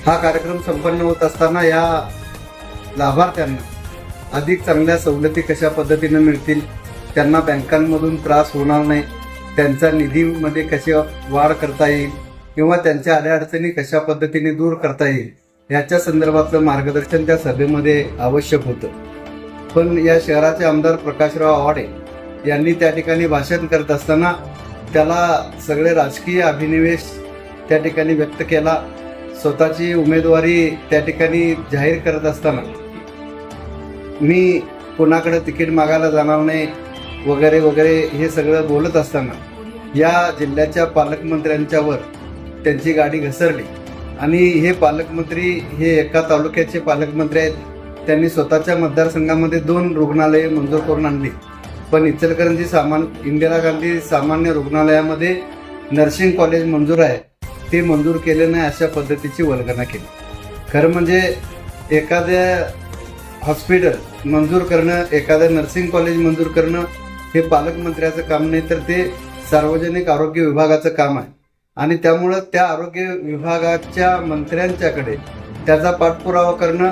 हा कार्यक्रम संपन्न होत असताना या लाभार्थ्यांना अधिक चांगल्या सवलती कशा पद्धतीने मिळतील, त्यांना बँकांमधून त्रास होणार नाही, त्यांचा निधीमध्ये कशी वाढ करता येईल किंवा त्यांच्या अडचणी कशा पद्धतीने दूर करता येईल याच्या संदर्भातलं मार्गदर्शन त्या सभेमध्ये आवश्यक होतं. पण या शहराचे आमदार प्रकाशराव आवाडे यांनी त्या ठिकाणी भाषण करत असताना त्याला सगळे राजकीय अभिनिवेश त्या ठिकाणी व्यक्त केला. स्वतःची उमेदवारी त्या ठिकाणी जाहीर करत असताना मी कोणाकडे तिकीट मागायला जाणार नाही वगैरे वगैरे हे सगळं बोलत असताना या जिल्ह्याच्या पालकमंत्र्यांच्यावर त्यांची गाडी घसरली आणि हे पालकमंत्री हे एका तालुक्याचे पालकमंत्री आहेत. त्यांनी स्वतःच्या मतदारसंघामध्ये 2 रुग्णालये मंजूर करून आणली, पण इचलकरंजी इंदिरा गांधी सामान्य रुग्णालयामध्ये नर्सिंग कॉलेज मंजूर आहे ते मंजूर केले नाही अशा पद्धतीची वल्गना केली. खरं म्हणजे एखाद्या हॉस्पिटल मंजूर करणं, एखादं नर्सिंग कॉलेज मंजूर करणं हे पालकमंत्र्याचं काम नाही, तर ते सार्वजनिक आरोग्य विभागाचं काम आहे. आणि त्यामुळं त्या आरोग्य विभागाच्या मंत्र्यांच्याकडे त्याचा पाठपुरावा करणं,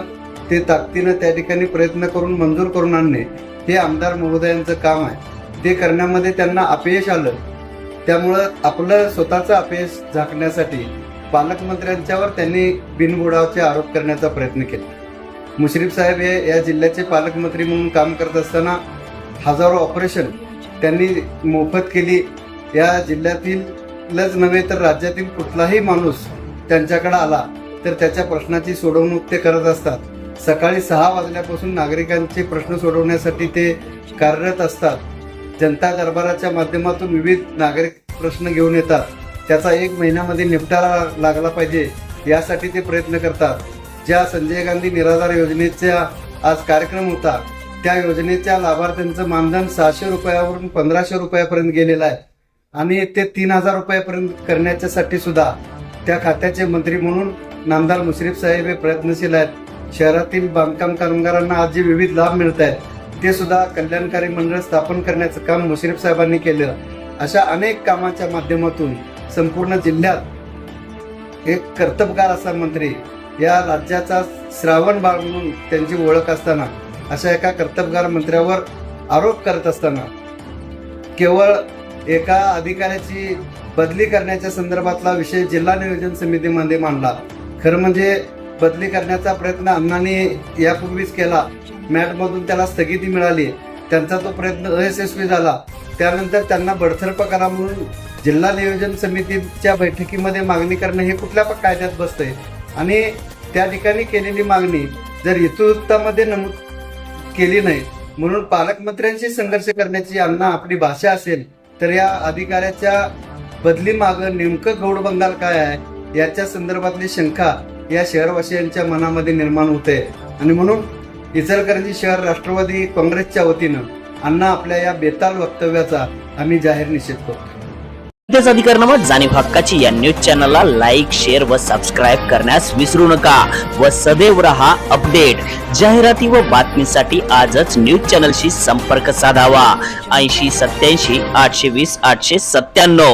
ते ताकदीनं त्या ठिकाणी प्रयत्न करून मंजूर करून आणणे हे आमदार महोदयांचं काम आहे. ते करण्यामध्ये त्यांना अपयश आलं. त्यामुळं आपलं स्वतःचं अपयश झाकण्यासाठी पालकमंत्र्यांच्यावर त्यांनी बिनबुडावचे आरोप करण्याचा प्रयत्न केला. मुश्रीफ साहेब हे या जिल्ह्याचे पालकमंत्री म्हणून काम करत असताना हजारो ऑपरेशन त्यांनी मोफत केली. या जिल्ह्यातीलच नव्हे तर राज्यातील कुठलाही माणूस त्यांच्याकडे आला तर त्याच्या प्रश्नाची सोडवणूक ते करत असतात. सकाळी 6 वाजल्यापासून नागरिकांचे प्रश्न सोडवण्यासाठी ते कार्यरत असतात. जनता दरबाराच्या माध्यमातून विविध नागरिक प्रश्न घेऊन येतात. त्याचा 1 महिन्यामध्ये निपटारा लागला पाहिजे यासाठी ते प्रयत्न करतात. ज्या संजय गांधी निराधार योजनेचा आज कार्यक्रम होता, त्या योजनेच्या लाभार्थ्यांचं मानधन 600 रुपयावरून 1500 रुपयापर्यंत गेलेलं आहे आणि ते 3000 रुपयापर्यंत करण्याच्यासाठी सुद्धा त्या खात्याचे मंत्री म्हणून नामदार मुश्रीफ साहेब हे प्रयत्नशील आहेत. शहरातील बांधकाम कामगारांना आज जे विविध लाभ मिळत आहेत ते सुद्धा कल्याणकारी मंडळ स्थापन करण्याचं काम मुश्रीफ साहेबांनी केलं. अशा अनेक कामाच्या माध्यमातून संपूर्ण जिल्ह्यात एक कर्तबगार असा मंत्री, या राज्याचा श्रावण बाळ म्हणून त्यांची ओळख असताना अशा एका कर्तबगार मंत्र्यावर आरोप करत असताना केवळ एका अधिकाऱ्याची बदली करण्याच्या संदर्भातला विषय जिल्हा नियोजन समितीमध्ये मांडला. खरं म्हणजे बदली करण्याचा प्रयत्न अण्णांनी यापूर्वीच केला. मॅटमधून त्याला स्थगिती मिळाली, त्यांचा तो प्रयत्न अयशस्वी झाला. त्यानंतर त्यांना बडतर्फ करा म्हणून जिल्हा नियोजन समितीच्या बैठकीमध्ये मागणी करणं हे कुठल्या कायद्यात बसतंय? आणि त्या ठिकाणी केलेली मागणी जर इतिवृत्तामध्ये नमूद केली नाही म्हणून पालकमंत्र्यांशी संघर्ष करण्याची अण्णा आपली भाषा असेल तर या अधिकाऱ्याच्या बदली मागं नेमकं गौडबंगाल काय आहे याच्या संदर्भातली शंका या शहरवासियांच्या मनामध्ये निर्माण होते. आणि म्हणून इचलकरंजी शहर राष्ट्रवादी काँग्रेसच्या वतीनं अण्णा आपल्या या बेताल वक्तव्याचा आम्ही जाहीर निषेध करतो. त्याच अधिकारनामा जाणीव हक्काची या न्यूज चॅनलला लाईक, शेअर व सबस्क्राईब करण्यास विसरू नका व सदैव रहा अपडेट. जाहिराती व बातमीसाठी आजच न्यूज चॅनलशी संपर्क साधावा. 8087 820 897.